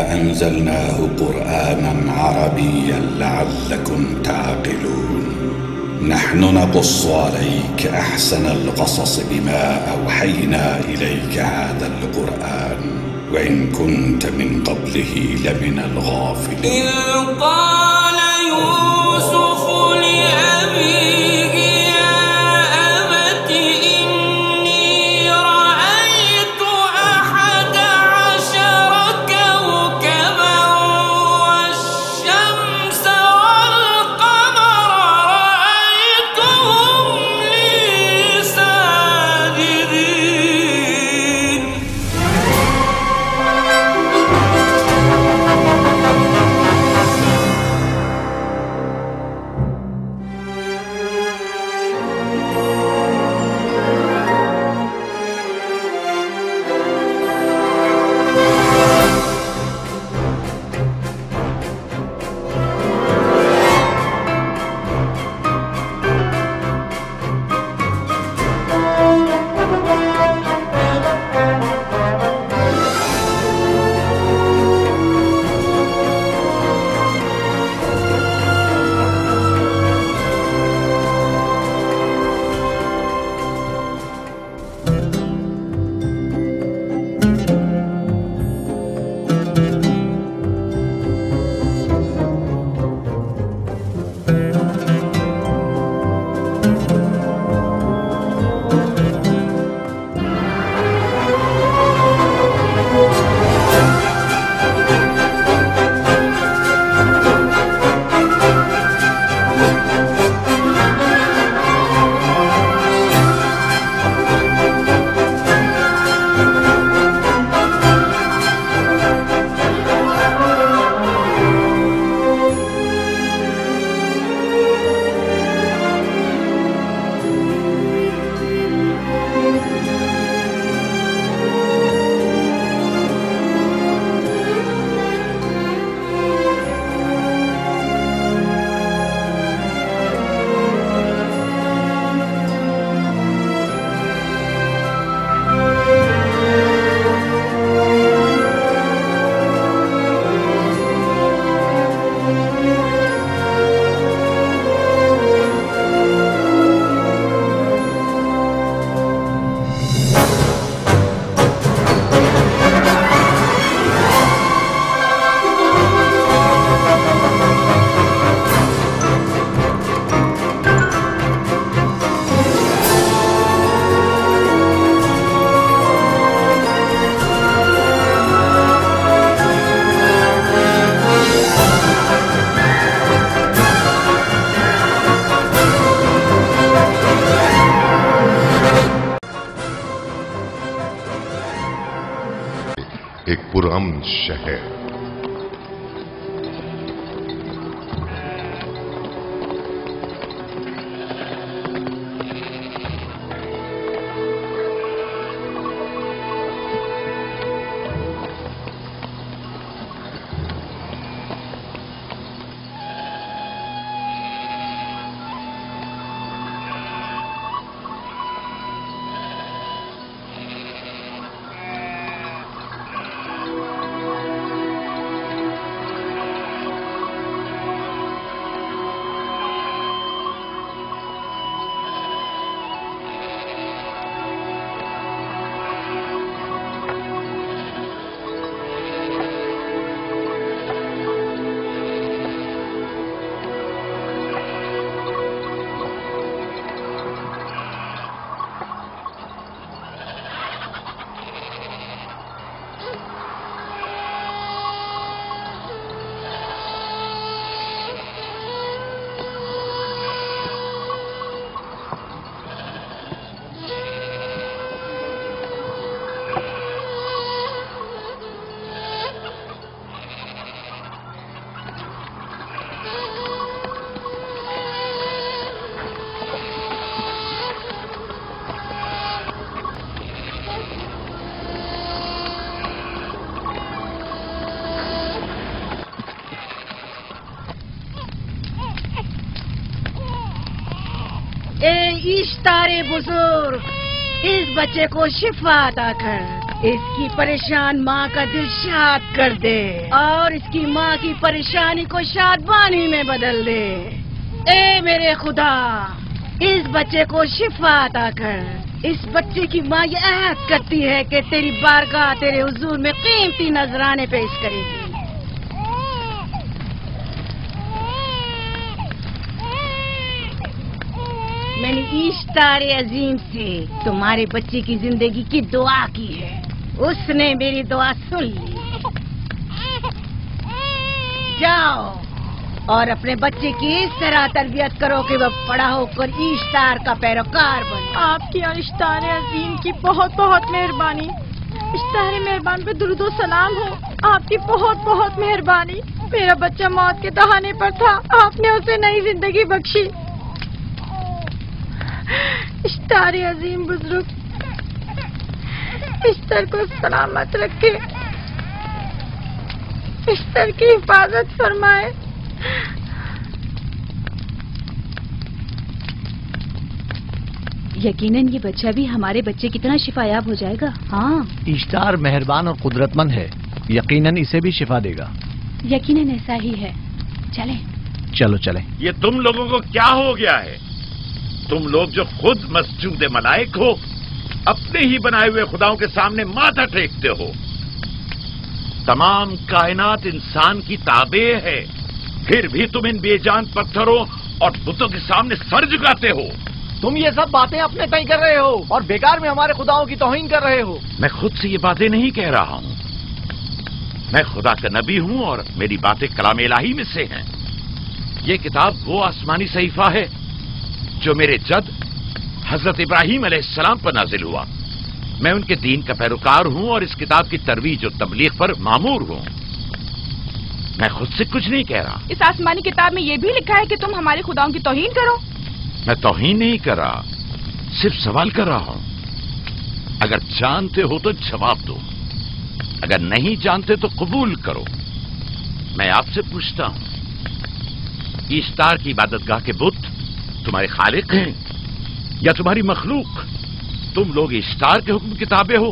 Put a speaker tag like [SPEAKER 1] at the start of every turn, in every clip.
[SPEAKER 1] إنا أنزلناه قرآنا عربيا لعلكم تعقلون. نحن نقص عليك أحسن القصص بما أوحينا إليك هذا القرآن وإن كنت من قبله لمن الغافلين.
[SPEAKER 2] إذ قال يوسف لأبيه يا أبت إني رأيت 11 كوكبا والشمس والقمر رأيتهم لي ساجدين.
[SPEAKER 3] ایک پرامن شہر.
[SPEAKER 4] اے اشتار بزرگ، اس بچے کو شفا عطا کر. اس کی پریشان ماں کا دل شاد کر دے اور اس کی ماں کی پریشانی کو شادمانی میں بدل دے۔ اے میرے خدا، اس بچے کو شفا عطا کر۔ اس بچے کی ماں یہ عہد کرتی ہے کہ تیری بارگاہ تیرے حضور میں قیمتی نذرانے پیش کرے گی۔ میں نے اشتار عظیم سے تمہارے بچے کی زندگی کی دعا کی ہے، اس نے میری دعا سن لی۔ جاؤ اور اپنے بچے کی اس طرح تربیت کرو کہ وہ بڑا ہو کر اشتار کا پیروکار بنے۔
[SPEAKER 5] آپ کی اور اشتار عظیم کی بہت بہت مہربانی۔ اشتار مہربان پہ درود و سلام ہو، آپ کی بہت بہت مہربانی۔ میرا بچہ موت کے دہانے پر تھا، آپ نے اسے نئی زندگی بخشی۔ اشتار عظیم بزرگ اشتر کو سلامت رکھے، اشتر کی حفاظت فرمائے۔
[SPEAKER 6] یقیناً یہ بچہ بھی ہمارے بچے کی طرح شفا یاب ہو جائے گا۔ ہاں،
[SPEAKER 7] اشتار مہربان اور قدرت مند ہے، یقیناً اسے بھی شفا دے گا۔
[SPEAKER 6] یقیناً ایسا ہی ہے۔ چلیں
[SPEAKER 7] چلو چلیں۔
[SPEAKER 8] یہ تم لوگوں کو کیا ہو گیا ہے؟ تم لوگ جو خود مسجود ملائک ہو، اپنے ہی بنائے ہوئے خداؤں کے سامنے ماتھا ٹیکتے ہو۔ تمام کائنات انسان کی تابع ہے، پھر بھی تم ان بے جان پتھروں اور بتوں کے سامنے سر جھکاتے ہو۔
[SPEAKER 7] تم یہ سب باتیں اپنے تئیں کر رہے ہو اور بیکار میں ہمارے خداؤں کی توہین کر رہے ہو۔
[SPEAKER 8] میں خود سے یہ باتیں نہیں کہہ رہا ہوں، میں خدا کا نبی ہوں اور میری باتیں کلام الہی میں سے ہیں۔ یہ کتاب وہ آسمانی صحیفہ ہے جو میرے جد حضرت ابراہیم علیہ السلام پر نازل ہوا۔ میں ان کے دین کا پیروکار ہوں اور اس کتاب کی ترویج اور تبلیغ پر مامور ہوں۔ میں خود سے کچھ نہیں کہہ رہا۔
[SPEAKER 5] اس آسمانی کتاب میں یہ بھی لکھا ہے کہ تم ہمارے خداؤں کی توہین کرو۔
[SPEAKER 8] میں توہین نہیں کر رہا، صرف سوال کر رہا ہوں۔ اگر جانتے ہو تو جواب دو، اگر نہیں جانتے تو قبول کرو۔ میں آپ سے پوچھتا ہوں، اشتار کی عبادت گاہ کے بت تمہارے خالق ہیں یا تمہاری مخلوق؟ تم لوگ اشتار کے حکم کے تابع ہو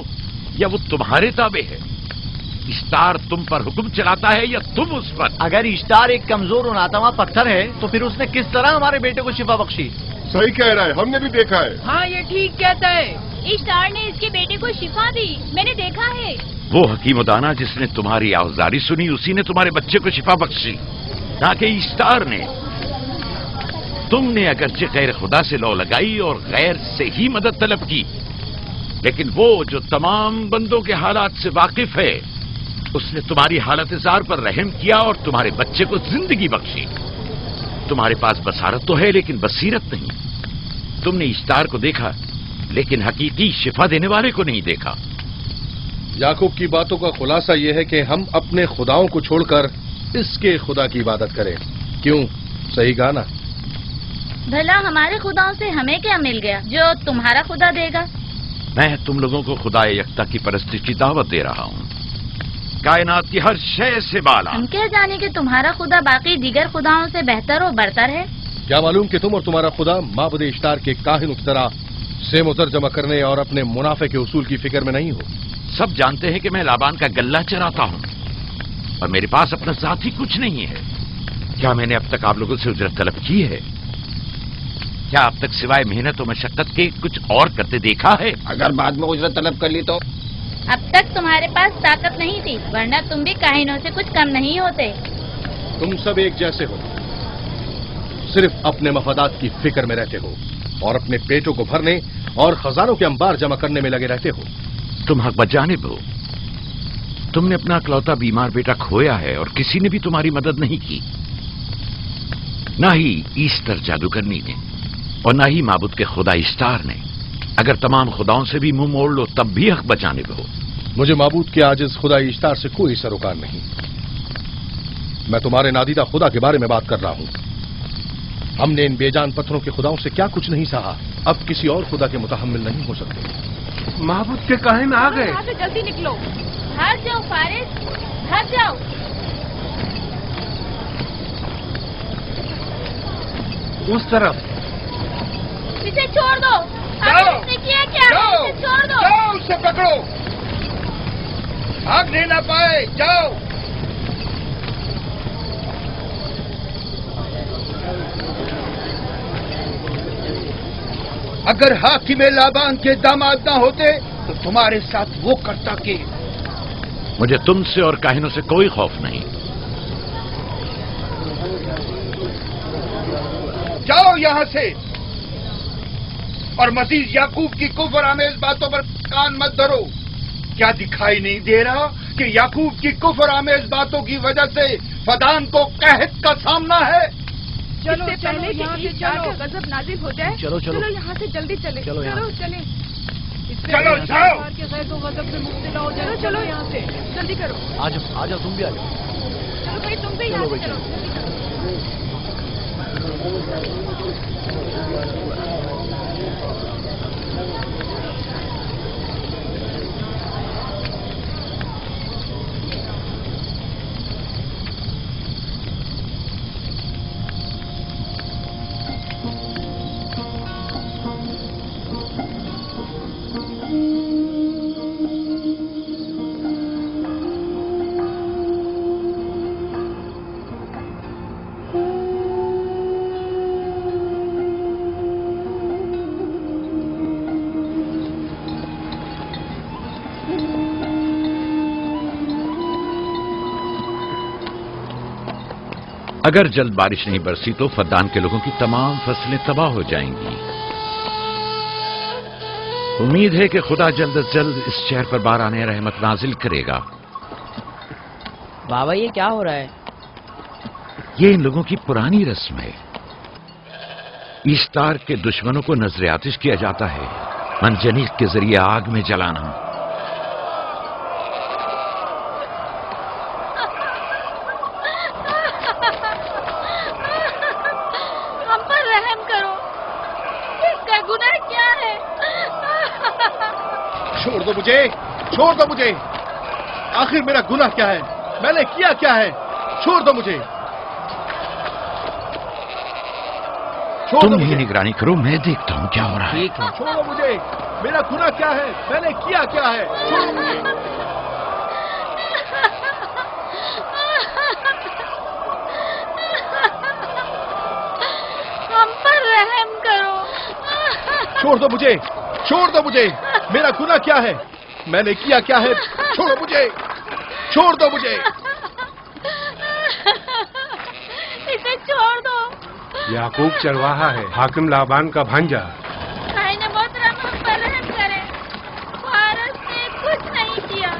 [SPEAKER 8] یا وہ تمہارے تابع ہے؟ اشتار تم پر حکم چلاتا ہے یا تم اس پر؟
[SPEAKER 7] اگر اشتار ایک کمزور اور ناتواں پتھر ہے تو پھر اس نے کس طرح ہمارے بیٹے کو شفا بخشی؟
[SPEAKER 3] صحیح کہہ رہا ہے، ہم نے بھی دیکھا ہے۔
[SPEAKER 5] ہاں یہ ٹھیک کہتا ہے،
[SPEAKER 6] اشتار نے اس کے بیٹے کو شفا دی، میں نے دیکھا ہے۔
[SPEAKER 8] وہ حکیم و دانا جس نے تمہاری آوزاری سنی، اسی نے تمہارے بچے کو شفا بخشی، نہ کہ اشتار نے۔ تم نے اگرچہ غیر خدا سے لو لگائی اور غیر سے ہی مدد طلب کی، لیکن وہ جو تمام بندوں کے حالات سے واقف ہے، اس نے تمہاری حالت زار پر رحم کیا اور تمہارے بچے کو زندگی بخشی۔ تمہارے پاس بصارت تو ہے لیکن بصیرت نہیں۔ تم نے اشتار کو دیکھا لیکن حقیقی شفا دینے والے کو نہیں دیکھا۔
[SPEAKER 9] یعقوب کی باتوں کا خلاصہ یہ ہے کہ ہم اپنے خداؤں کو چھوڑ کر اس کے خدا کی عبادت کریں۔ کیوں؟ صحیح کہا نا؟
[SPEAKER 6] بھلا ہمارے خداؤں سے ہمیں کیا مل گیا جو تمہارا خدا دے گا؟
[SPEAKER 8] میں تم لوگوں کو خدا یکتا کی پرستش کی دعوت دے رہا ہوں، کائنات کی ہر شے سے بالا۔
[SPEAKER 6] ہم کیا جانے کہ تمہارا خدا باقی دیگر خداؤں سے بہتر و برتر ہے؟
[SPEAKER 9] کیا معلوم کہ تم اور تمہارا خدا معبد اشتار کے کاہن کی طرح سیم و زر جمع کرنے اور اپنے منافع کے اصول کی فکر میں نہیں ہو؟
[SPEAKER 8] سب جانتے ہیں کہ میں لابان کا گلہ چراتا ہوں اور میرے پاس اپنا ذاتی کچھ نہیں ہے۔ کیا میں نے اب تک آپ لوگوں سے اجرت طلب کی ہے؟ کیا اب تک سوائے محنت و مشقت کے کچھ اور کرتے دیکھا ہے؟
[SPEAKER 10] اگر بعد میں اجرت طلب کر لی تو؟
[SPEAKER 6] اب تک تمہارے پاس طاقت نہیں تھی، ورنہ تم بھی کاہنوں سے کچھ کم نہیں ہوتے۔
[SPEAKER 9] تم سب ایک جیسے ہو، صرف اپنے مفادات کی فکر میں رہتے ہو اور اپنے پیٹوں کو بھرنے اور خزانوں کے انبار جمع کرنے میں لگے رہتے ہو۔
[SPEAKER 8] تم حق بجانب ہو۔ تم نے اپنا اکلوتا بیمار بیٹا کھویا ہے اور کسی نے بھی تمہاری مدد نہیں کی، نہ ہی ایسٹر جادوگرنی نے اور نہ ہی معبود کے خدا اشتار نے۔ اگر تمام خداؤں سے بھی منہ موڑ لو تب بھی حق بجانب ہو۔
[SPEAKER 9] مجھے معبود کے عاجز خدا اشتار سے کوئی سروکار نہیں۔ میں تمہارے نادیدہ خدا کے بارے میں بات کر رہا ہوں۔ ہم نے ان بے جان پتھروں کے خداؤں سے کیا کچھ نہیں سہا، اب کسی اور خدا کے متحمل نہیں ہو سکتے۔
[SPEAKER 10] معبود کے کاہن آ گئے۔
[SPEAKER 5] یہاں سے جلدی نکلو۔
[SPEAKER 6] بھاگ جاؤ فارس، بھاگ جاؤ۔
[SPEAKER 10] اس طرف
[SPEAKER 6] اسے چھوڑ دو۔ آپ نے کیا کیا؟ اسے چھوڑ دو۔
[SPEAKER 3] اسے پکڑو۔
[SPEAKER 11] بھاگنے نہ پائے. جاؤ. اگر حاکم لابان کے داماد نہ ہوتے تو تمہارے ساتھ وہ کرتا کہ.
[SPEAKER 8] مجھے تم سے اور کاہنوں سے کوئی خوف نہیں.
[SPEAKER 11] جاؤ یہاں سے. اور مزید یعقوب کی کفر آمیز باتوں پر کان مت دھرو. کیا دکھائی نہیں دے رہا کہ یعقوب کی کفر آمیز باتوں کی وجہ سے فدان کو قحط کا سامنا ہے؟
[SPEAKER 5] چلو پہلے یہاں سے چلو. غضب نازل ہو جائے. چلو یہاں سے جلدی چلے. چلو چلیں.
[SPEAKER 11] چلو جاؤ.
[SPEAKER 5] غیظ و غضب میں مبتلا ہو جائے. چلو یہاں سے جلدی کرو.
[SPEAKER 7] آ جاؤ تم بھی آ جاؤ.
[SPEAKER 5] چلو بھائی تم بھی یہاں سے چلو.
[SPEAKER 8] اگر جلد بارش نہیں برسی تو فدان کے لوگوں کی تمام فصلیں تباہ ہو جائیں گی. امید ہے کہ خدا جلد از جلد اس شہر پر باران رحمت نازل کرے گا.
[SPEAKER 12] بابا یہ کیا ہو رہا ہے؟
[SPEAKER 8] یہ ان لوگوں کی پرانی رسم ہے. ایسٹار کے دشمنوں کو نذر آتش کیا جاتا ہے. منجنیق کے ذریعے آگ میں جلانا.
[SPEAKER 9] چھوڑ دو مجھے. آخر میرا گناہ کیا ہے؟ میں نے کیا کیا ہے؟ چھوڑ دو مجھے.
[SPEAKER 8] تم ہی نگرانی کرو، میں دیکھتا ہوں کیا ہو رہا ہے.
[SPEAKER 9] چھوڑو مجھے. میرا گناہ کیا ہے؟ میں نے کیا کیا ہے؟ چھوڑو مجھے.
[SPEAKER 5] ہم پر رحم کرو.
[SPEAKER 9] چھوڑ دو مجھے. چھوڑ دو مجھے. میرا گناہ کیا ہے؟ میں نے کیا کیا ہے؟ چھوڑو مجھے. چھوڑ دو مجھے.
[SPEAKER 5] اسے چھوڑ دو.
[SPEAKER 10] یعقوب چرواہا ہے، حاکم لابان کا بھانجا.
[SPEAKER 5] کائن محترم ہم پر رحم کرے. فارس نے کچھ نہیں کیا.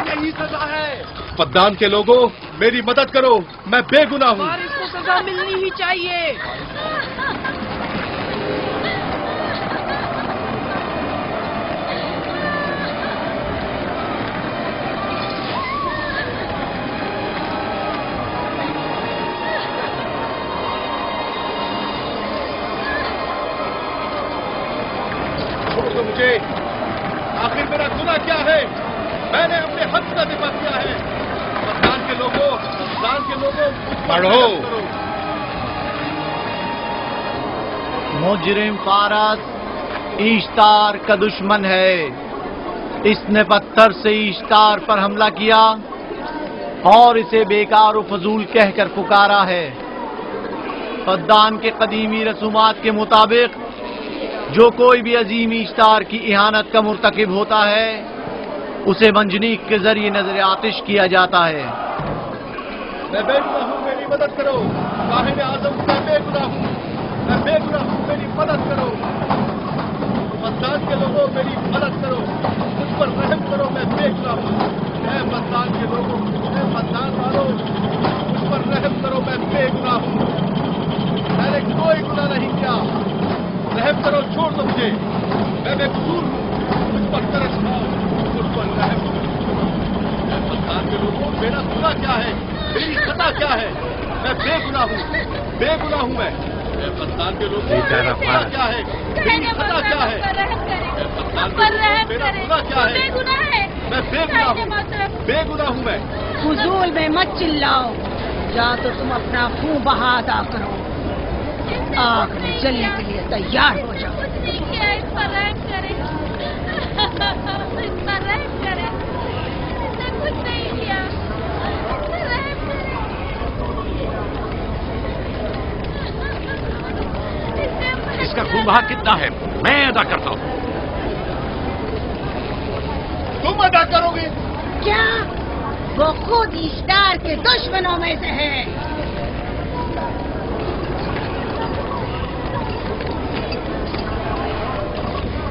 [SPEAKER 9] یہی سزا ہے. فدان کے لوگوں میری مدد کرو، میں بے گناہ ہوں.
[SPEAKER 5] فارس کو سزا ملنی ہی چاہیے.
[SPEAKER 9] مجھے آخر میرا گناہ کیا ہے؟ میں نے اپنے حق کا دفاع کیا ہے. فدان کے لوگوں
[SPEAKER 11] پڑھو.
[SPEAKER 7] مجرم فارس ایشتار کا دشمن ہے. اس نے پتھر سے ایشتار پر حملہ کیا اور اسے بیکار و فضول کہہ کر پکارا ہے. فدان کے قدیمی رسومات کے مطابق جو کوئی بھی عظیم ایشتار کی اہانت کا مرتکب ہوتا ہے اسے منجنیق کے ذریعے نذر آتش کیا جاتا ہے.
[SPEAKER 9] میں بے گناہ ہوں، میری مدد کرو. کاہن اعظم میں بے گناہ ہوں. میں بے گناہ ہوں، میری مدد کرو. فدان کے لوگوں میری مدد کرو. مجھ پر رحم کرو، میں بے گناہ ہوں. اے فدان کے لوگوں، اے فدان والوں، مجھ پر رحم کرو، میں بے گناہ ہوں. میں نے کوئی گناہ نہیں کیا. رحم کرو، چھوڑ دو مجھے. میں بے قصور ہوں. مجھ پر ترس کھاؤ، مجھ پر رحم کرو. اے فدان کے لوگوں میرا گناہ کیا ہے؟ میری خطا کیا ہے؟ میں بے گناہ ہوں. بے گناہ ہوں میں. اے فدان کے لوگوں میرا گناہ کیا ہے؟ میری خطا کیا ہے؟ اے فدان کے لوگوں میرا گناہ کیا ہے؟ میں بے گناہ ہوں. بے گناہ ہوں میں.
[SPEAKER 4] فضول میں مت چلاؤ. یا تو تم اپنا خون بہا ادا کرو. آگ میں جلنے کے لیے تیار ہو جاؤ.
[SPEAKER 5] اس پر رحم کرے. اس پر رحم کرے. اسے
[SPEAKER 8] खून बहा कितना है मैं अदा करता हूं।
[SPEAKER 11] तुम अदा करोगे?
[SPEAKER 4] क्या? वो खुद इश्तार के दुश्मनों में से है।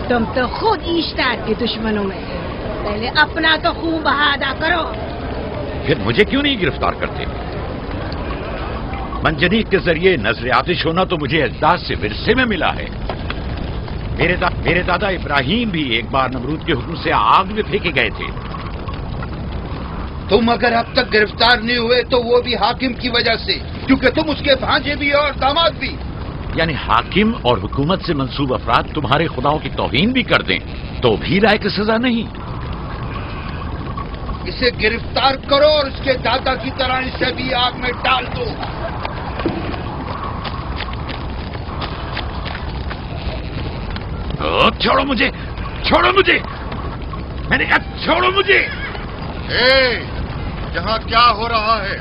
[SPEAKER 4] तुम तो खुद इश्तार के दुश्मनों में से। पहले अपना तो खून बहा अदा करो।
[SPEAKER 8] फिर मुझे क्यों नहीं गिरफ्तार करते? मंजनीक के जरिए नजर आतिश होना तो मुझे अजदाद से विरसे में मिला है। मेरे दादा इब्राहिम भी एक बार नमरूद के हुक्म से आग में फेंके गए थे।
[SPEAKER 11] तुम अगर अब तक गिरफ्तार नहीं हुए तो वो भी हाकिम की वजह से, क्योंकि तुम उसके भांजे भी और दामाद भी।
[SPEAKER 8] यानी हाकिम और हुकूमत से मंसूब अफराद तुम्हारे खुदाओं की तौहीन भी कर दें तो भी लायक सजा नहीं।
[SPEAKER 11] इसे गिरफ्तार करो और उसके दादा की तरह इसे भी आग में डाल दो।
[SPEAKER 8] छोड़ो मुझे, छोड़ो मुझे, मैंने कहा छोड़ो मुझे।
[SPEAKER 3] यहाँ क्या हो रहा है?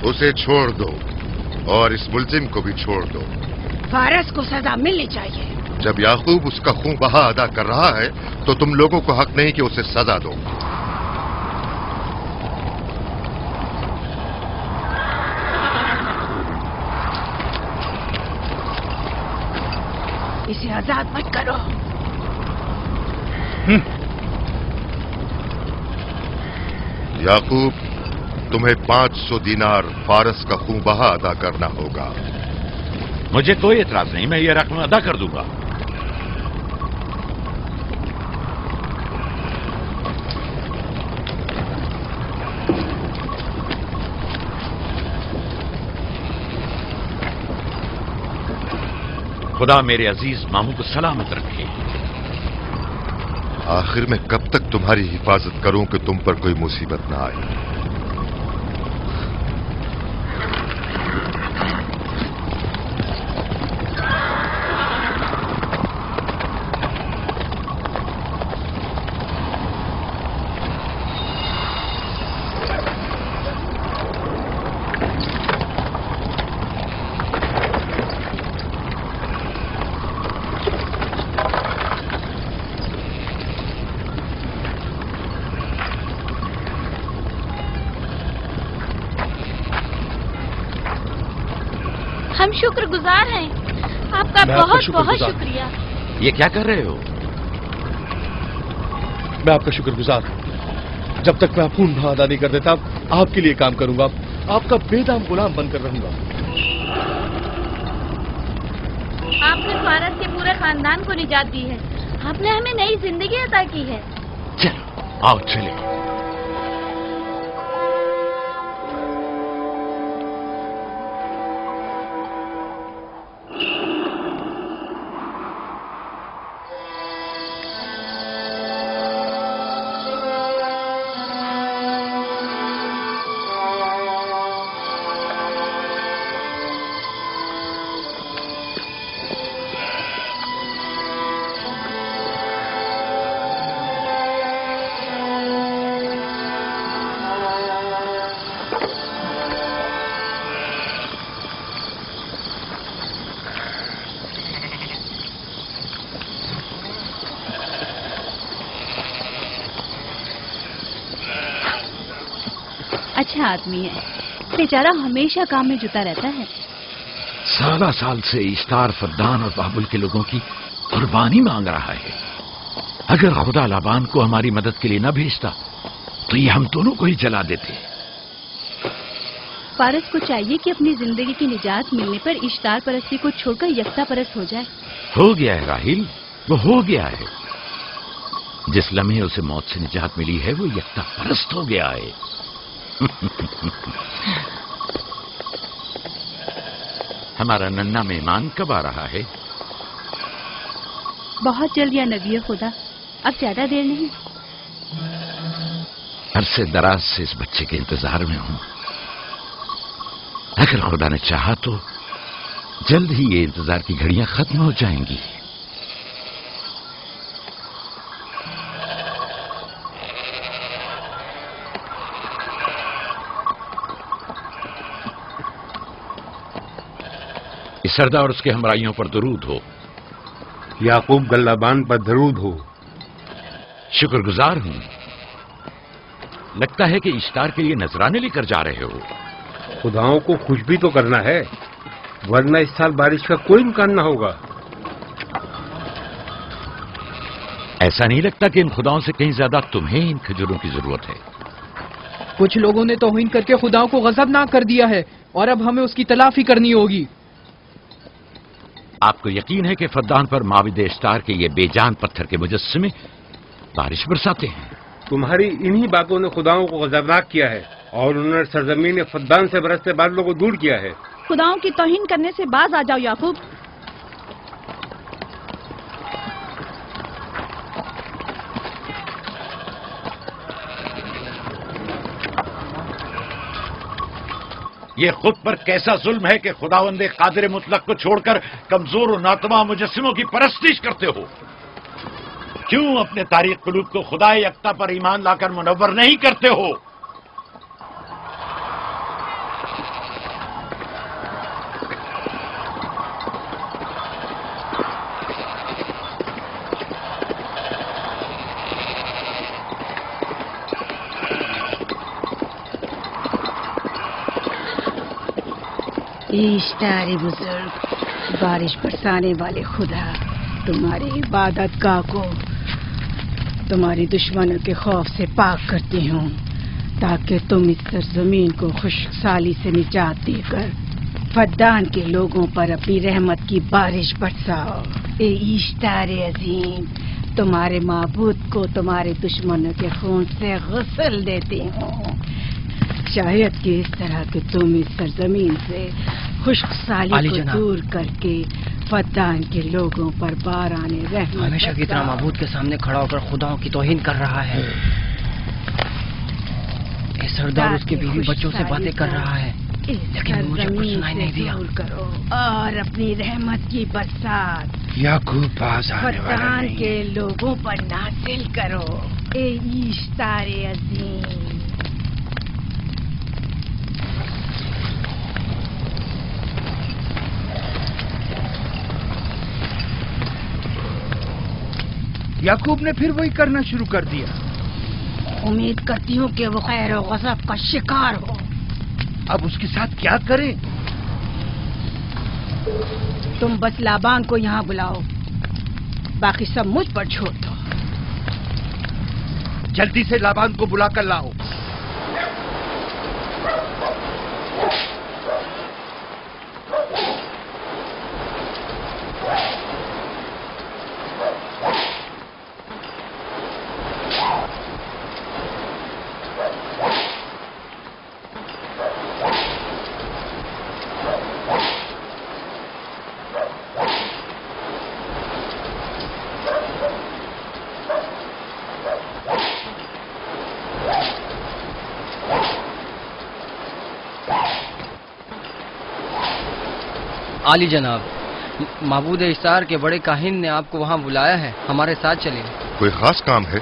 [SPEAKER 12] उसे छोड़ दो और इस मुलजिम को भी छोड़ दो।
[SPEAKER 4] फारस को सजा मिलनी चाहिए।
[SPEAKER 12] जब याकूब उसका खून बहा अदा कर रहा है तो तुम लोगों को हक नहीं कि उसे सजा दो।
[SPEAKER 4] इसे आजाद मत करो।
[SPEAKER 12] याकूब, तुम्हें 500 दीनार फारस का खून बहा अदा करना होगा।
[SPEAKER 8] मुझे कोई एतराज नहीं, मैं ये रकम अदा कर दूंगा। खुदा मेरे अजीज मामू को सलामत रखे।
[SPEAKER 12] आखिर में कब तक तुम्हारी हिफाजत करूं कि तुम पर कोई मुसीबत ना आए।
[SPEAKER 6] हम शुक्रगुजार हैं आपका, बहुत बहुत शुक्रिया।
[SPEAKER 8] ये क्या कर रहे हो?
[SPEAKER 9] मैं आपका शुक्रगुजार हूं। जब तक मैं खून बहा अदा नहीं कर देता आपके लिए काम करूंगा, आपका बेदाम गुलाम बनकर रहूंगा।
[SPEAKER 6] आपने फारस के पूरे खानदान को निजात दी है। आपने हमें नई जिंदगी अता की है।
[SPEAKER 8] चलो आओ चले।
[SPEAKER 13] अच्छा आदमी है, बेचारा हमेशा काम में जुटा रहता है।
[SPEAKER 8] साला साल से इश्तार, फद्दान और बाबुल के लोगों की कुर्बानी मांग रहा है। अगर खुदा लाबान को हमारी मदद के लिए न भेजता तो ये हम दोनों को ही जला देते।
[SPEAKER 13] फारस को चाहिए कि अपनी जिंदगी की निजात मिलने पर इश्तार परस्ती को छोड़कर यकता परस्त हो जाए।
[SPEAKER 8] हो गया है राहिल, वो हो गया है। जिस लम्हे उसे मौत से निजात मिली है वो यकता परस्त हो गया है। हमारा नन्ना मेहमान कब आ रहा है?
[SPEAKER 13] बहुत जल्द या नबी खुदा, अब ज्यादा देर नहीं।
[SPEAKER 8] अरसे दराज से इस बच्चे के इंतजार में हूं। अगर खुदा ने चाहा तो जल्द ही ये इंतजार की घड़ियां खत्म हो जाएंगी। اس سردار اور اس کے ہمراہیوں پر درود ہو.
[SPEAKER 10] یعقوب گلابان پر درود ہو.
[SPEAKER 8] شکر گزار ہوں. لگتا ہے کہ اشتار کے لیے نذرانے لے کر جا رہے ہو.
[SPEAKER 10] خداؤں کو خوش بھی تو کرنا ہے، ورنہ اس سال بارش کا کوئی امکان نہ ہوگا.
[SPEAKER 8] ایسا نہیں لگتا کہ ان خداؤں سے کہیں زیادہ تمہیں ان کھجوروں کی ضرورت ہے؟
[SPEAKER 14] کچھ لوگوں نے توہین کر کے خداؤں کو غضبناک کر دیا ہے اور اب ہمیں اس کی تلافی کرنی ہوگی.
[SPEAKER 8] آپ کو یقین ہے کہ فدان پر معبد اشتار کے یہ بے جان پتھر کے مجسمے بارش برساتے ہیں؟
[SPEAKER 10] تمہاری انہی باتوں نے خداؤں کو غضبناک کیا ہے اور انہوں نے سرزمین فدان سے برستے بادلوں کو دور کیا ہے.
[SPEAKER 13] خداؤں کی توہین کرنے سے باز آ جاؤ یعقوب.
[SPEAKER 8] یہ خود پر کیسا ظلم ہے کہ خداوند قادر مطلق کو چھوڑ کر کمزور و ناتواں مجسموں کی پرستش کرتے ہو؟ کیوں اپنے تاریخ قلوب کو خدا یکتا پر ایمان لا کر منور نہیں کرتے ہو؟
[SPEAKER 4] اشتار بزرگ، بارش برسانے والے خدا، تمہاری عبادت گاہ کو تمہاری دشمنوں کے خوف سے پاک کرتی ہوں تاکہ تم اس سرزمین کو خشک سالی سے نجات دے کر فدان کے لوگوں پر اپنی رحمت کی بارش برساؤ. اے اشتار عظیم، تمہارے معبود کو تمہارے دشمنوں کے خون سے غسل دیتی ہوں. شاید کہ اس طرح کہ تم اس سرزمین سے خشک سالی کو دور کر کے فدان کے لوگوں پر باران رحمت.
[SPEAKER 15] ہمیشہ کی طرح معبود کے سامنے کھڑا ہو کر خداؤں کی توہین کر رہا ہے. اے سردار اس کے بیوی بچوں سے باتیں کر رہا ہے لیکن مجھے کچھ سنائی نہیں دیا.
[SPEAKER 4] کرو اور اپنی رحمت کی برسات
[SPEAKER 11] یعقوب پاس آنے والا
[SPEAKER 4] فدان
[SPEAKER 11] نہیں.
[SPEAKER 4] کے لوگوں پر نازل کرو. اے اشتار عظیم،
[SPEAKER 11] یعقوب نے پھر وہی کرنا شروع کر دیا.
[SPEAKER 4] امید کرتی ہوں کہ وہ خیر و غضب کا شکار ہو.
[SPEAKER 11] اب اس کے ساتھ کیا کریں؟
[SPEAKER 4] تم بس لابان کو یہاں بلاؤ، باقی سب مجھ پر چھوڑ دو.
[SPEAKER 11] جلدی سے لابان کو بلا کر لاؤ.
[SPEAKER 15] عالی جناب، معبود اشتار کے بڑے کاہن نے آپ کو وہاں بلایا ہے، ہمارے ساتھ چلیں.
[SPEAKER 12] کوئی خاص کام ہے؟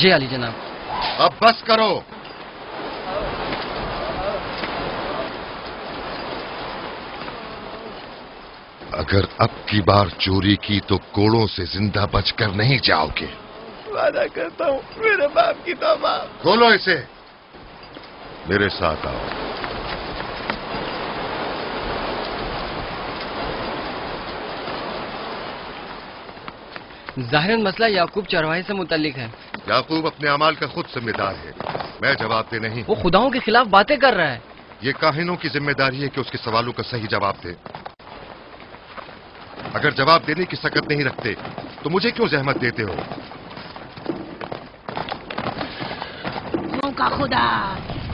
[SPEAKER 15] جی عالی جناب.
[SPEAKER 12] اب بس کرو. اگر اب کی بار چوری کی تو کوڑوں سے زندہ بچ کر نہیں جاؤ گے.
[SPEAKER 11] وعدہ کرتا ہوں میرے باپ کی توبہ.
[SPEAKER 12] کھولو اسے، میرے ساتھ آؤ.
[SPEAKER 15] ظاہراً مسئلہ یعقوب چرواہے سے متعلق ہے.
[SPEAKER 12] یعقوب اپنے اعمال کا خود ذمہ دار ہے، میں جواب دہ نہیں.
[SPEAKER 15] وہ خداؤں کے خلاف باتیں کر رہا ہے.
[SPEAKER 12] یہ کاہنوں کی ذمہ داری ہے کہ اس کے سوالوں کا صحیح جواب دے. اگر جواب دینے کی سکت نہیں رکھتے تو مجھے کیوں زحمت دیتے ہو؟
[SPEAKER 4] کا خدا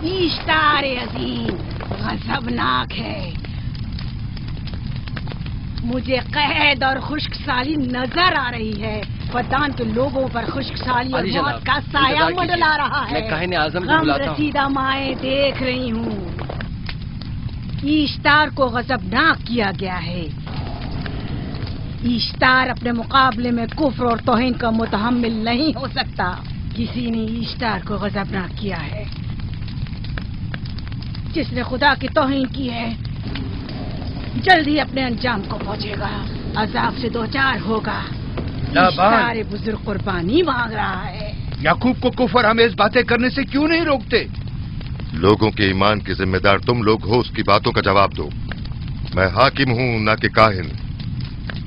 [SPEAKER 4] اشتار عظیم غضبناک ہے. مجھے قحط اور خشک سالی نظر آ رہی ہے. فدان کے لوگوں پر خشک سالی اور موت کا سایہ منڈلا رہا ہے.
[SPEAKER 15] میں کاہن اعظم کو
[SPEAKER 4] غم
[SPEAKER 15] بلاتا ہوں.
[SPEAKER 4] رسیدہ مائیں دیکھ رہی ہوں. اشتار کو غضبناک کیا گیا ہے. اشتار اپنے مقابلے میں کفر اور توہین کا متحمل نہیں ہو سکتا. کسی نے اشتار کو غضبناک کیا ہے، جس نے خدا کی توہین کی ہے. जल्द ही अपने अंजाम को पहुंचेगा, अजाब से दो चार होगा।
[SPEAKER 11] लाबान।
[SPEAKER 4] सारे बुजुर्ग कुर्बानी मांग रहा है।
[SPEAKER 11] याकूब को कुफर हमें बातें करने से क्यों नहीं रोकते?
[SPEAKER 12] लोगों के ईमान की जिम्मेदार तुम लोग हो, उसकी बातों का जवाब दो। मैं हाकिम हूं ना कि काहिन।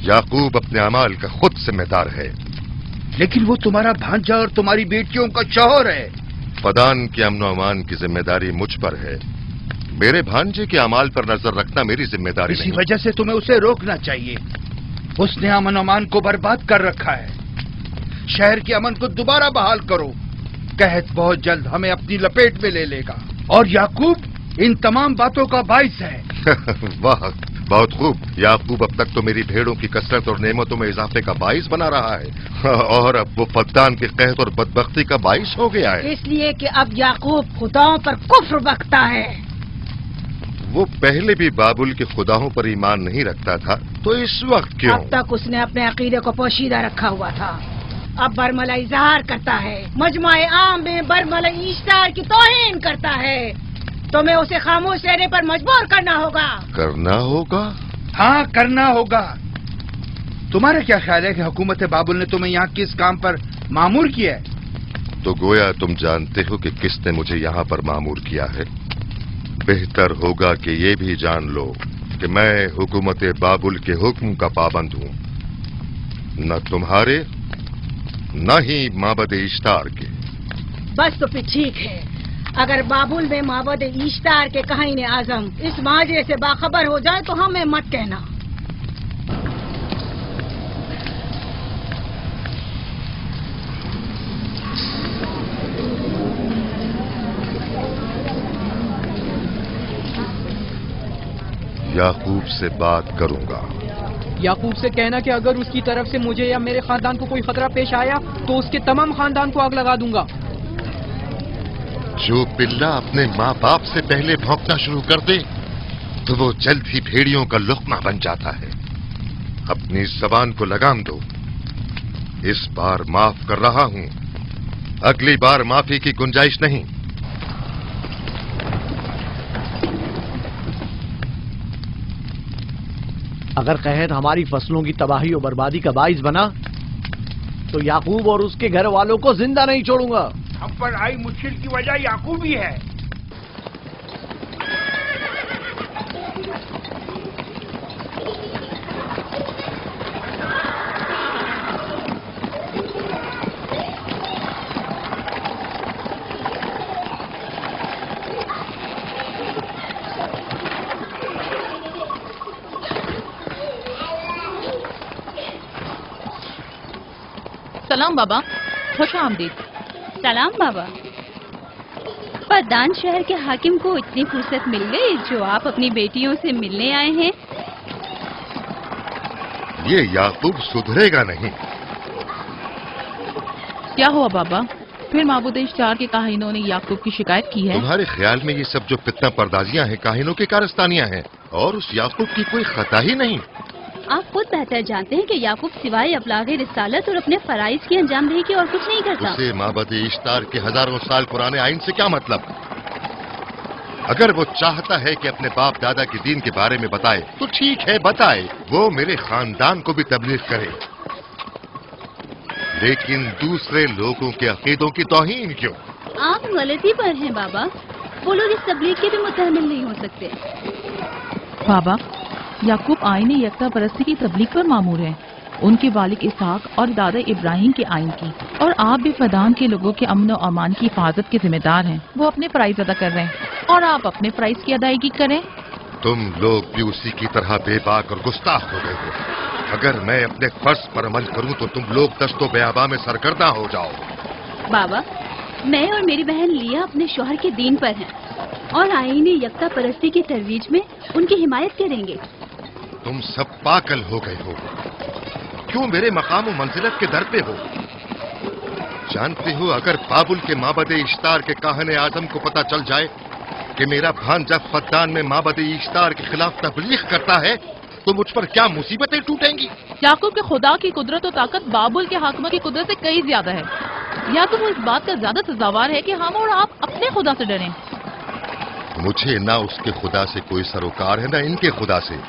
[SPEAKER 12] याकूब अपने अमाल का खुद जिम्मेदार है।
[SPEAKER 11] लेकिन वो तुम्हारा भांजा और तुम्हारी बेटियों का शौहर है।
[SPEAKER 12] फदान के अमन अमान की जिम्मेदारी मुझ पर है। मेरे भांजे के अमाल पर नजर रखना मेरी जिम्मेदारी
[SPEAKER 11] इसी
[SPEAKER 12] नहीं।
[SPEAKER 11] वजह से तुम्हें उसे रोकना चाहिए। उसने अमन अमान को बर्बाद कर रखा है। शहर के अमन को दोबारा बहाल करो। कहत बहुत जल्द हमें अपनी लपेट में ले लेगा और याकूब इन तमाम बातों का बाइस है।
[SPEAKER 12] वाह, बहुत खूब। याकूब अब तक तो मेरी भेड़ों की कसरत और नेमतों में इजाफे का बाइस बना रहा है और अब वो फद्दान के कहत और बदबख्ती का बाइस हो गया है।
[SPEAKER 4] इसलिए कि अब याकूब खुदाओं पर कुफ्र बकता है।
[SPEAKER 12] वो पहले भी बाबुल के खुदाओं पर ईमान नहीं रखता था, तो इस वक्त क्यों?
[SPEAKER 4] अब तक उसने अपने अकीदे को पोशीदा रखा हुआ था, अब बरमला इजहार करता है। मजमाए आम में बरमला ईश्तार की तौहीन करता है। तुम्हें उसे खामोश रहने पर मजबूर करना होगा।
[SPEAKER 12] करना होगा?
[SPEAKER 11] हाँ, करना होगा। तुम्हारा क्या ख्याल है कि हुकूमत बाबुल ने तुम्हें यहाँ किस काम पर मामूर किया है?
[SPEAKER 12] तो गोया तुम जानते हो कि किसने मुझे यहाँ पर मामूर किया है। बेहतर होगा कि ये भी जान लो कि मैं हुकूमत बाबुल के हुक्म का पाबंद हूँ, न तुम्हारे न ही माबद इश्तार के।
[SPEAKER 4] बस तो फिर ठीक है। अगर बाबुल में माबद इश्तार के काहिन आजम इस माजरे से बाखबर हो जाए तो हमें मत कहना।
[SPEAKER 12] याकूब से बात करूंगा।
[SPEAKER 14] याकूब से कहना कि अगर उसकी तरफ से मुझे या मेरे खानदान को कोई खतरा पेश आया तो उसके तमाम खानदान को आग लगा दूंगा।
[SPEAKER 12] जो पिल्ला अपने माँ बाप से पहले भौंकना शुरू कर दे तो वो जल्द ही भेड़ियों का लुक़मा बन जाता है। अपनी ज़बान को लगाम दो। इस बार माफ कर रहा हूं, अगली बार माफी की गुंजाइश नहीं।
[SPEAKER 7] अगर कहत हमारी फसलों की तबाही और बर्बादी का बाइस बना तो याकूब और उसके घर वालों को जिंदा नहीं छोड़ूंगा।
[SPEAKER 11] हम पर आई मुश्किल की वजह याकूब ही है।
[SPEAKER 16] सलाम बाबा, खुश आमदीद।
[SPEAKER 13] सलाम बाबा। फद्दान शहर के हाकिम को इतनी फुर्सत मिल गई जो आप अपनी बेटियों से मिलने आए हैं।
[SPEAKER 12] ये याकूब सुधरेगा नहीं।
[SPEAKER 16] क्या हुआ बाबा? फिर माबूद इश्तार के काहिनों ने याकूब की शिकायत की है?
[SPEAKER 12] तुम्हारे ख्याल में ये सब जो फितना पर्दाजियां हैं काहिनों की कारस्तानियां हैं और उस याकूब की कोई खता ही नहीं।
[SPEAKER 13] आप खुद बेहतर जानते हैं कि याकूब सिवाय अबलागे रिसालत और अपने फराइज की अंजामदही की और कुछ नहीं करता।
[SPEAKER 12] उसे माबद इश्तार के हजारों साल पुराने आइन से क्या मतलब? अगर वो चाहता है कि अपने बाप दादा के दीन के बारे में बताए तो ठीक है, बताए। वो मेरे खानदान को भी तबलीग करे, लेकिन दूसरे लोगों के अकीदों की तौहीन क्यों?
[SPEAKER 13] आप गलती पर हैं बाबा। वो लोग इस तबलीग के भी मुतहम्मिल नहीं हो सकते।
[SPEAKER 16] बाबा, याकूब आईन यकता परस्ती की तबलीग पर मामूर है, उनके वालिद इसहाक और दादा इब्राहिम के आइन की। और आप भी फदान के लोगों के अमन और अमान की हिफाजत के जिम्मेदार हैं। वो अपने प्राइज अदा कर रहे हैं और आप अपने प्राइज की अदायगी करें।
[SPEAKER 12] तुम लोग भी उसी की तरह बेबाक और गुस्ताख हो गए हो। अगर मैं अपने फर्ज पर अमल करूं तो तुम लोग दस्तो बेआबा में सरगर्दा हो जाओ।
[SPEAKER 13] बाबा, मैं और मेरी बहन लिया अपने शौहर के दीन पर हैं और आईन यकता परस्ती की तरवीज में उनकी हिमायत करेंगे।
[SPEAKER 12] तुम सब पागल हो गए हो। क्यों मेरे मकाम और मंजिलत के दर पे हो? जानते हो, अगर बाबुल के माबद इश्तार के काहने आजम को पता चल जाए कि मेरा भांजा फद्दान में माबद इश्तार के खिलाफ तबलीग करता है तो मुझ पर क्या मुसीबतें टूटेंगी।
[SPEAKER 16] याकूब के खुदा की कुदरत और ताकत बाबुल के हाकिम की कुदरत से कई ज्यादा है। या तो वो इस बात का ज्यादा सजावार है कि हम और आप अपने खुदा से डरें।
[SPEAKER 12] मुझे ना उसके खुदा से कोई सरोकार है ना इनके खुदा से।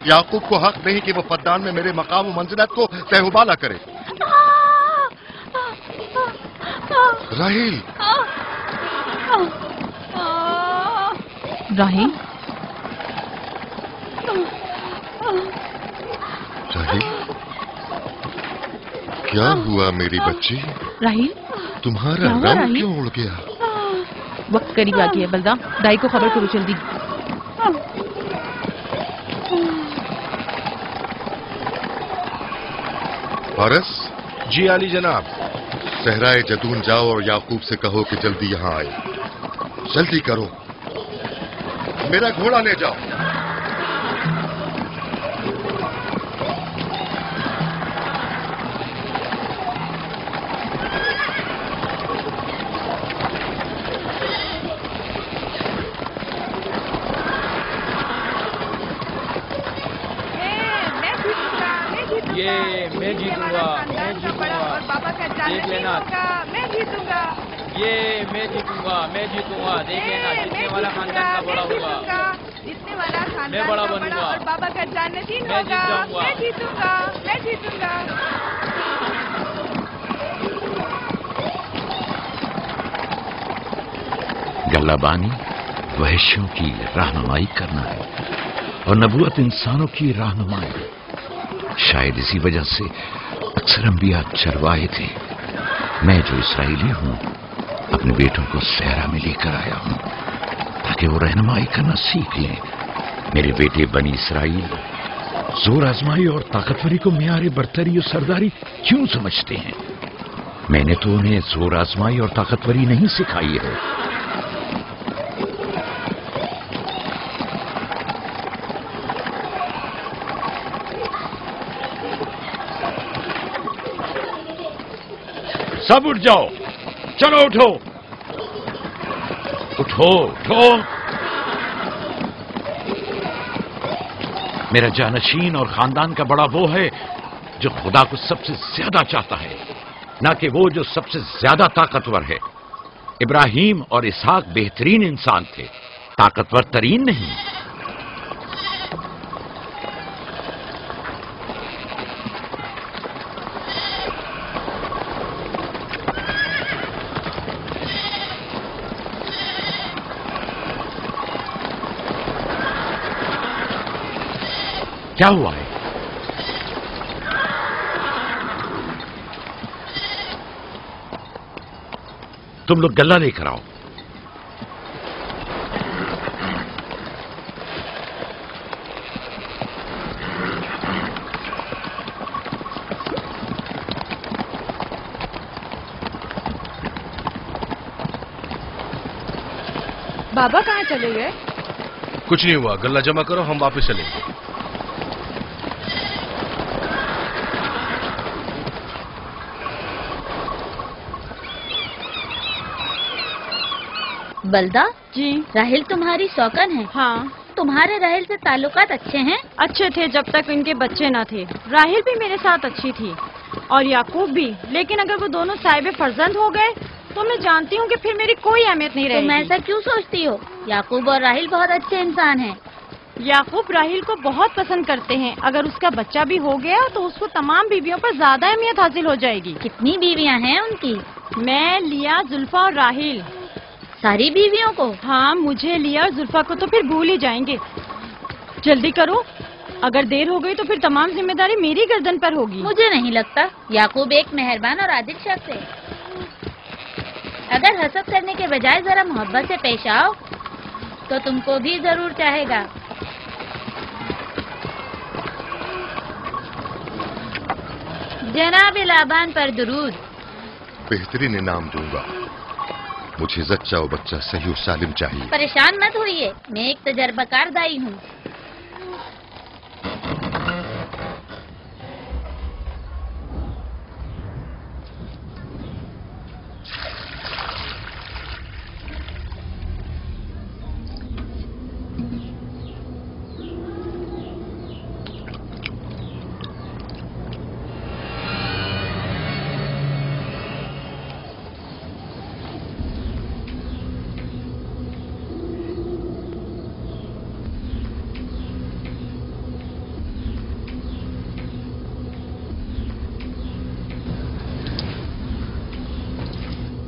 [SPEAKER 12] याकूब को हक नहीं कि वो फद्दान में मेरे मकाम व मंजिलत को तहबाला करे। राहिल,
[SPEAKER 16] राहिल,
[SPEAKER 12] राहिल, क्या हुआ मेरी बच्ची?
[SPEAKER 16] राहिल,
[SPEAKER 12] तुम्हारा
[SPEAKER 16] क्या हुआ,
[SPEAKER 12] रंग
[SPEAKER 16] राहिल?
[SPEAKER 12] क्यों उड़ गया?
[SPEAKER 16] वक्त करीब आ गया है बलदा, दाई को खबर करो जल्दी।
[SPEAKER 12] फारस,
[SPEAKER 9] जी आली जनाब।
[SPEAKER 12] सहराए जदून जाओ और याकूब से कहो कि जल्दी यहाँ आए। जल्दी करो, मेरा घोड़ा ले जाओ।
[SPEAKER 14] ये मैं जीतूंगा, मैं जीतूंगा, देख लेना।
[SPEAKER 5] मैं जीतूंगा,
[SPEAKER 14] ये मैं जीतूंगा, मैं जीतूंगा, देख लेना। जीतने वाला खानदान का बड़ा होगा,
[SPEAKER 5] जीतने वाला खानदान
[SPEAKER 14] मैं बड़ा
[SPEAKER 5] का
[SPEAKER 14] बनूंगा
[SPEAKER 5] और बाबा का जन्नतीन
[SPEAKER 14] मैं
[SPEAKER 5] होगा।
[SPEAKER 14] जीत जाऊंगा।
[SPEAKER 5] मैं जीतूंगा, मैं जीतूंगा।
[SPEAKER 8] गल्लाबानी वहशियों की रहनुमाई करना है और नबूवत इंसानों की रहनुमाई। शायद इसी वजह से अक्सर अंबिया चरवाहे थे। मैं जो इसराइली हूं अपने बेटों को सहरा में लेकर आया हूं ताकि वो रहनुमाई करना सीख लें। मेरे बेटे बनी इसराइल जोर आजमाई और ताकतवरी को मियार बरतरी और सरदारी क्यों समझते हैं? मैंने तो उन्हें जोर आजमाई और ताकतवरी नहीं सिखाई है। सब उठ जाओ, चलो उठो, उठो, उठो। मेरा जानशीन और खानदान का बड़ा वो है जो खुदा को सबसे ज्यादा चाहता है, ना कि वो जो सबसे ज्यादा ताकतवर है। इब्राहिम और इसहाक बेहतरीन इंसान थे, ताकतवर तरीन नहीं। क्या हुआ है? तुम लोग गल्ला लेकर आओ।
[SPEAKER 5] बाबा कहाँ चले गए?
[SPEAKER 9] कुछ नहीं हुआ, गल्ला जमा करो, हम वापस चलेंगे।
[SPEAKER 6] बलदा
[SPEAKER 5] जी,
[SPEAKER 6] राहिल तुम्हारी सौकन है।
[SPEAKER 5] हाँ,
[SPEAKER 6] तुम्हारे राहिल से ताल्लुकात अच्छे हैं?
[SPEAKER 5] अच्छे थे जब तक इनके बच्चे न थे। राहिल भी मेरे साथ अच्छी थी और याकूब भी, लेकिन अगर वो दोनों साहिब फर्जंद हो गए तो मैं जानती हूँ कि फिर मेरी कोई अहमियत नहीं रहेगी।
[SPEAKER 6] तुम ऐसा क्यों सोचती हो? याकूब और राहिल बहुत अच्छे इंसान हैं।
[SPEAKER 5] याकूब राहिल को बहुत पसंद करते हैं। अगर उसका बच्चा भी हो गया तो उसको तमाम बीवियों पर ज्यादा अहमियत हासिल हो जाएगी।
[SPEAKER 6] कितनी बीवियां हैं उनकी?
[SPEAKER 5] मैं, लिया, जुल्फा और राहिल।
[SPEAKER 6] सारी बीवियों को?
[SPEAKER 5] हाँ, मुझे, लिया और जुल्फा को तो फिर भूल ही जाएंगे। जल्दी करो, अगर देर हो गई तो फिर तमाम जिम्मेदारी मेरी गर्दन पर होगी।
[SPEAKER 6] मुझे नहीं लगता। याकूब एक मेहरबान और आदिल शख्स है। अगर हसद करने के बजाय जरा मोहब्बत से पेश आओ तो तुमको भी जरूर चाहेगा। जनाब लाबान पर दुरूद।
[SPEAKER 12] बेहतरीन इनाम दूंगा। मुझे जच्चा और बच्चा सही और सालिम चाहिए।
[SPEAKER 6] परेशान मत होइए, मैं एक तजर्बाकार दाई हूँ।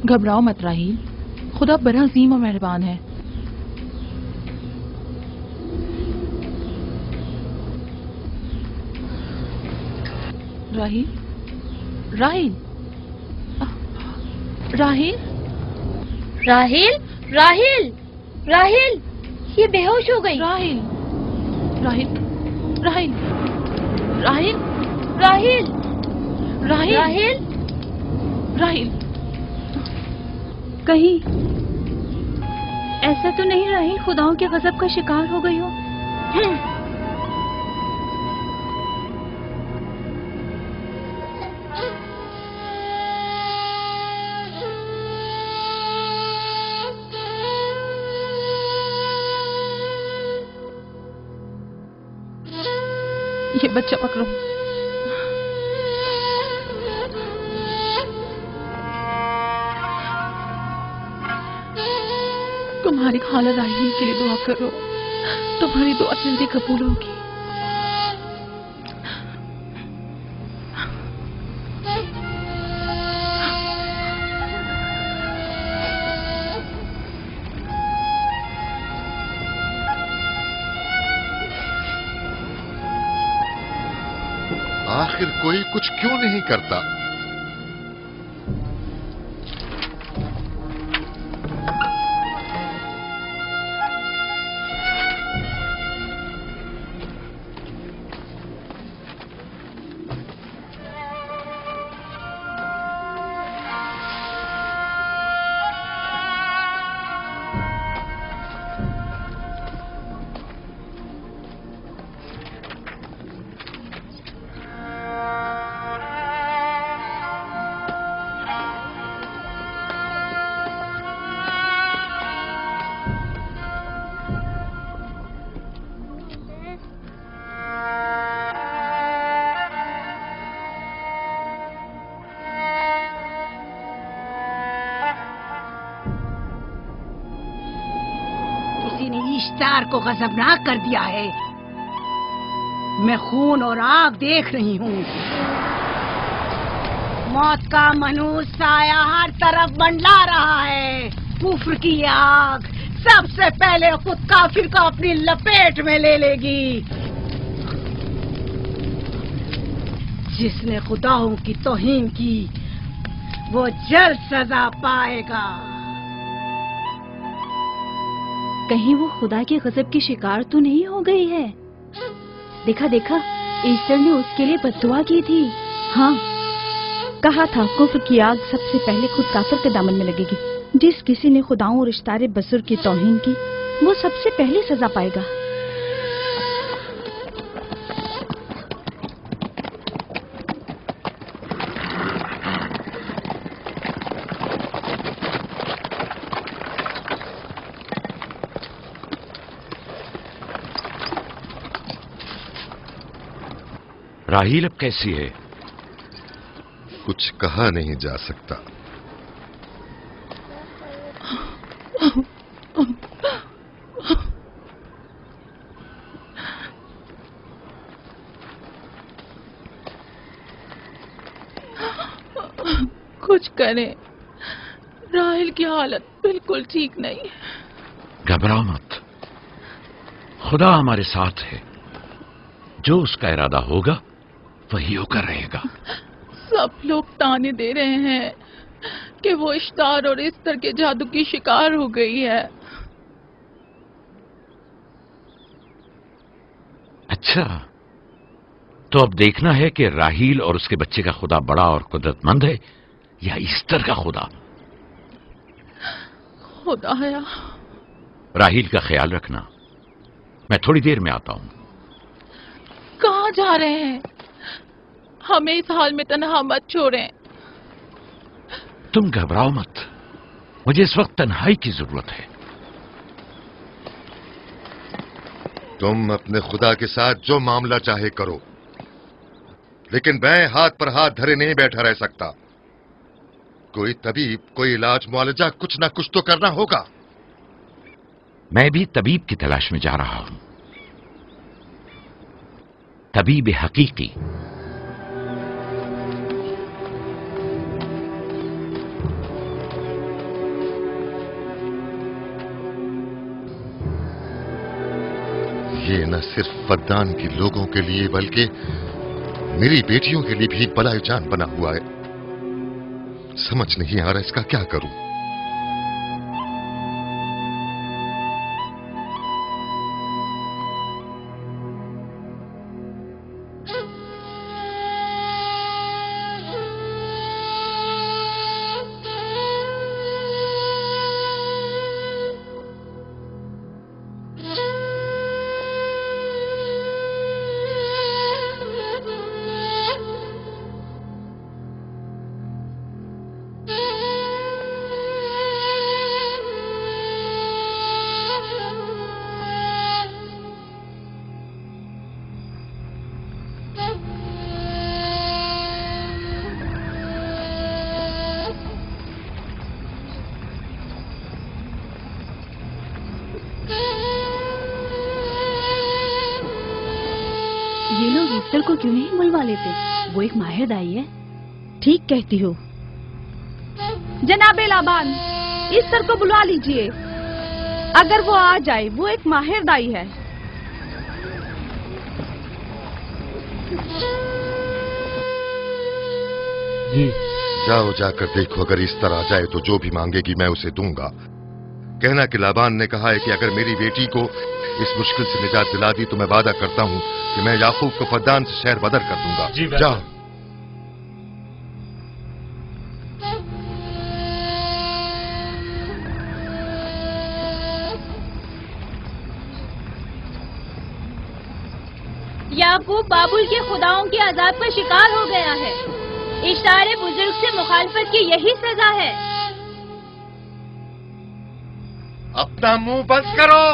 [SPEAKER 16] घबराओ मत राहील, खुदा बड़ा अजीम और मेहरबान है। राहील, राहील, राहील,
[SPEAKER 6] राहील, राहील, राहील, ये बेहोश हो गई।
[SPEAKER 16] राहील, राहील, राहील, राहील,
[SPEAKER 6] राहील,
[SPEAKER 16] राहील,
[SPEAKER 6] राहील,
[SPEAKER 16] राहील,
[SPEAKER 13] कहीं ऐसा तो नहीं राहील खुदाओं के गजब का शिकार हो गई हो?
[SPEAKER 16] ये बच्चा पकड़ो। तुम्हारी खाला राहील के लिए दुआ करो, तुम्हारी दुआ जल्दी कबूल होगी।
[SPEAKER 12] आखिर कोई कुछ क्यों नहीं करता?
[SPEAKER 4] इश्तार को गजबनाक कर दिया है। मैं खून और आग देख रही हूँ। मौत का मनूस साया हर तरफ मंडला रहा है। कुफ्र की आग सबसे पहले खुद काफिर को अपनी लपेट में ले लेगी। जिसने खुदाओं की तौहीन की वो जल्द सजा पाएगा।
[SPEAKER 13] कहीं वो खुदा के गजब की शिकार तो नहीं हो गई है? देखा देखा, ईस्टर ने उसके लिए बद्दुआ की थी। हाँ, कहा था कुफ्र की आग सबसे पहले खुद काफिर के दामन में लगेगी। जिस किसी ने खुदाओं और इश्तारे बजुर्ग की तौहीन की वो सबसे पहले सजा पाएगा।
[SPEAKER 8] राहील अब कैसी है?
[SPEAKER 12] कुछ कहा नहीं जा सकता।
[SPEAKER 16] कुछ करें, राहील की हालत बिल्कुल ठीक नहीं।
[SPEAKER 8] घबराओ मत, खुदा हमारे साथ है। जो उसका इरादा होगा वही होकर रहेगा।
[SPEAKER 16] सब लोग ताने दे रहे हैं कि वो इश्तार और इस्तर के जादू की शिकार हो गई है।
[SPEAKER 8] अच्छा, तो अब देखना है कि राहील और उसके बच्चे का खुदा बड़ा और कुदरतमंद है या ईस्टर का खुदा।
[SPEAKER 16] खुदाया,
[SPEAKER 8] राहील का ख्याल रखना। मैं थोड़ी देर में आता हूं।
[SPEAKER 16] कहाँ जा रहे हैं? हमें इस हाल में तन्हा मत छोड़ें।
[SPEAKER 8] तुम घबराओ मत, मुझे इस वक्त तन्हाई की जरूरत है।
[SPEAKER 12] तुम अपने खुदा के साथ जो मामला चाहे करो, लेकिन मैं हाथ पर हाथ धरे नहीं बैठा रह सकता। कोई तबीब, कोई इलाज मुआलजा, कुछ ना कुछ तो करना होगा।
[SPEAKER 8] मैं भी तबीब की तलाश में जा रहा हूं, तबीब हकीकी।
[SPEAKER 12] یہ نہ صرف فدان کے لوگوں کے لیے بلکہ میری بیٹیوں کے لیے بھی بلائے جان بنا ہوا ہے. سمجھ نہیں آ رہا اس کا کیا کروں.
[SPEAKER 13] یہ لوگ ایسٹر کو کیوں نہیں بلوا لیتے؟ وہ ایک ماہر دائی ہے. ٹھیک کہتی ہو.
[SPEAKER 5] جناب لابان، ایسٹر کو بلوا لیجئے. اگر وہ آ جائے، وہ ایک ماہر دائی ہے.
[SPEAKER 12] جی جاؤ، جا کر دیکھو. اگر ایسٹر آ جائے تو جو بھی مانگے گی میں اسے دوں گا. کہنا کہ لابان نے کہا ہے کہ اگر میری بیٹی کو اس مشکل سے نجات دلا دی تو میں وعدہ کرتا ہوں کہ میں یعقوب کو فدان سے شہر بدر کر دوں گا. جاؤ.
[SPEAKER 6] یعقوب بابل کے خداؤں کے عذاب کا شکار ہو گیا ہے. اشتار بزرگ سے مخالفت کی یہی سزا ہے.
[SPEAKER 11] اپنا منہ بند کرو.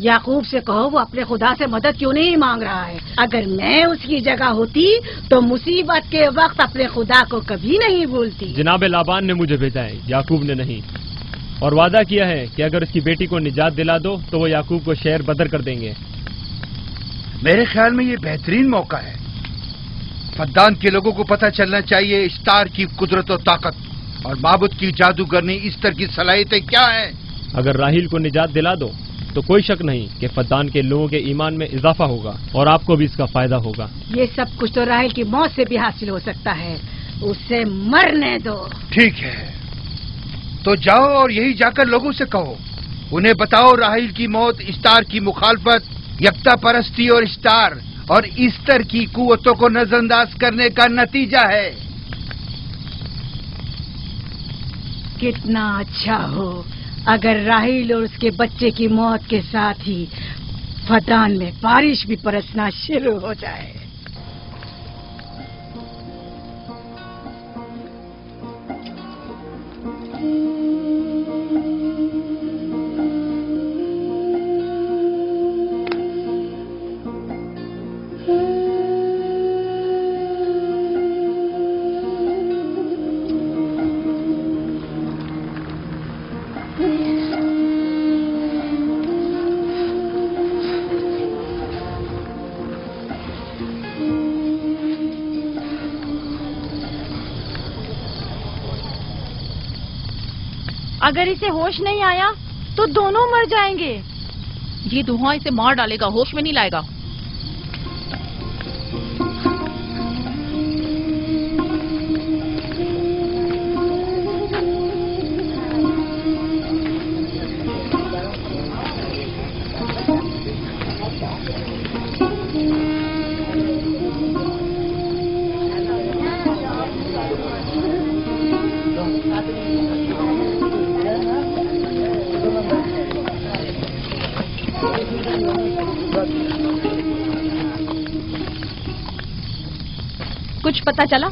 [SPEAKER 4] یعقوب سے کہو وہ اپنے خدا سے مدد کیوں نہیں مانگ رہا ہے. اگر میں اس کی جگہ ہوتی تو مصیبت کے وقت اپنے خدا کو کبھی نہیں بھولتی.
[SPEAKER 17] جناب لابان نے مجھے بھیجا ہے، یعقوب نے نہیں، اور وعدہ کیا ہے کہ اگر اس کی بیٹی کو نجات دلا دو تو وہ یعقوب کو شہر بدر کر دیں گے.
[SPEAKER 11] میرے خیال میں یہ بہترین موقع ہے. فدان کے لوگوں کو پتہ چلنا چاہیے اشتار کی قدرت و طاقت اور معبود کی جادوگرنی ایسٹر کی صلاحیتیں کیا ہیں.
[SPEAKER 17] اگر راہیل کو نجات دلا دو تو کوئی شک نہیں کہ فدان کے لوگوں کے ایمان میں اضافہ ہوگا اور آپ کو بھی اس کا فائدہ ہوگا.
[SPEAKER 4] یہ سب کچھ تو راہیل کی موت سے بھی حاصل ہو سکتا ہے. اسے مرنے دو.
[SPEAKER 11] ٹھیک ہے، تو جاؤ اور یہی جا کر لوگوں سے کہو. انہیں بتاؤ راہیل کی موت اشتار کی مخالفت، یکتا پرستی اور اشتار اور ایسٹر کی قوتوں کو نظر انداز کرنے کا نتیجہ ہے.
[SPEAKER 4] کتنا اچھا ہو اگر راہیل اور اس کے بچے کی موت کے ساتھ ہی فدان میں بارش بھی برسنا شروع ہو جائے.
[SPEAKER 5] اگر اسے ہوش نہیں آیا تو دونوں مر جائیں گے.
[SPEAKER 16] یہ دھواں اسے مار ڈالے گا، ہوش میں نہیں لائے گا.
[SPEAKER 13] کچھ پتا چلا؟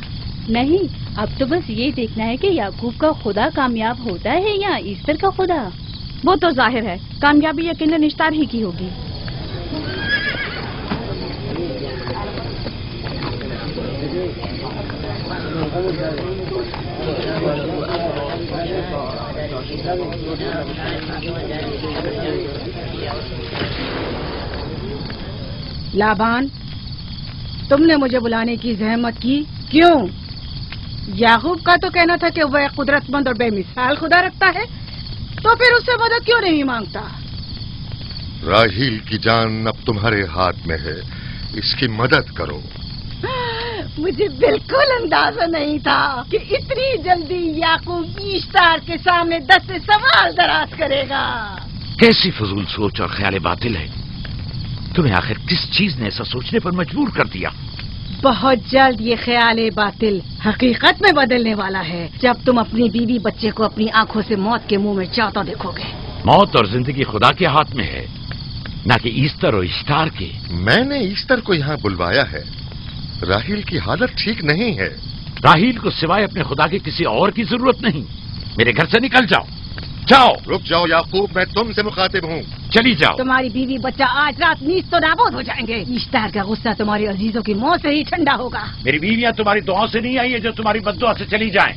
[SPEAKER 13] نہیں، اب تو بس یہ دیکھنا ہے کہ یعقوب کا خدا کامیاب ہوتا ہے یا ایسٹر کا خدا.
[SPEAKER 5] وہ تو ظاہر ہے کامیابی یقیناً اشتار ہی کی ہوگی.
[SPEAKER 4] لابان، تم نے مجھے بلانے کی زحمت کی کیوں؟ याकूब का तो कहना था कि वह कुदरतमंद और बेमिसाल खुदा रखता है, तो फिर उससे मदद क्यों नहीं मांगता?
[SPEAKER 12] राहील की जान अब तुम्हारे हाथ में है, इसकी मदद करो।
[SPEAKER 4] मुझे बिल्कुल अंदाजा नहीं था कि इतनी जल्दी याकूब ईश्तार के सामने 10 से सवाल दराज करेगा।
[SPEAKER 8] कैसी फजूल सोच और ख्याल बातिल है। तुम्हें आखिर किस चीज ने ऐसा सोचने पर मजबूर कर दिया?
[SPEAKER 4] बहुत जल्द ये ख्याल बातिल हकीकत में बदलने वाला है, जब तुम अपनी बीवी बच्चे को अपनी आंखों से मौत के मुंह में जाता देखोगे।
[SPEAKER 8] मौत और जिंदगी खुदा के हाथ में है, न कि ईस्टर और इश्तार के।
[SPEAKER 12] मैंने ईस्टर को यहाँ बुलवाया है। राहील की हालत ठीक नहीं है।
[SPEAKER 8] राहील को सिवाय अपने खुदा के किसी और की जरूरत नहीं। मेरे घर से निकल जाओ। जाओ।
[SPEAKER 12] रुक जाओ याकूब, मैं तुमसे मुखातिब हूँ।
[SPEAKER 8] चली जाओ।
[SPEAKER 4] तुम्हारी बीवी बच्चा आज रात नीच तो नाबूद हो जाएंगे। इश्तार का गुस्सा तुम्हारे अजीजों की मौत से ही ठंडा होगा।
[SPEAKER 8] मेरी बीवियां तुम्हारी दुआओं से नहीं आई है जो तुम्हारी बद्दुआ से चली जाएं।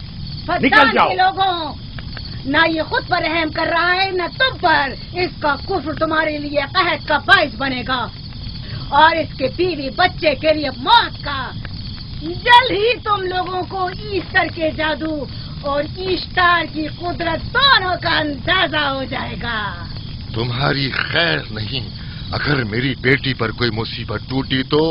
[SPEAKER 8] निकल जाओ।
[SPEAKER 4] लोगों, न ये खुद पर रहम कर रहा है न तुम पर। इसका कुफ्र तुम्हारे लिए कहत का बाइस बनेगा और इसके बीवी बच्चे के लिए मौत का। जल्द ही तुम लोगों को ईस्टर के जादू और ईस्टर की कुदरत दोनों का अंदाजा हो जाएगा।
[SPEAKER 12] तुम्हारी खैर नहीं। अगर मेरी बेटी पर कोई मुसीबत टूटी तो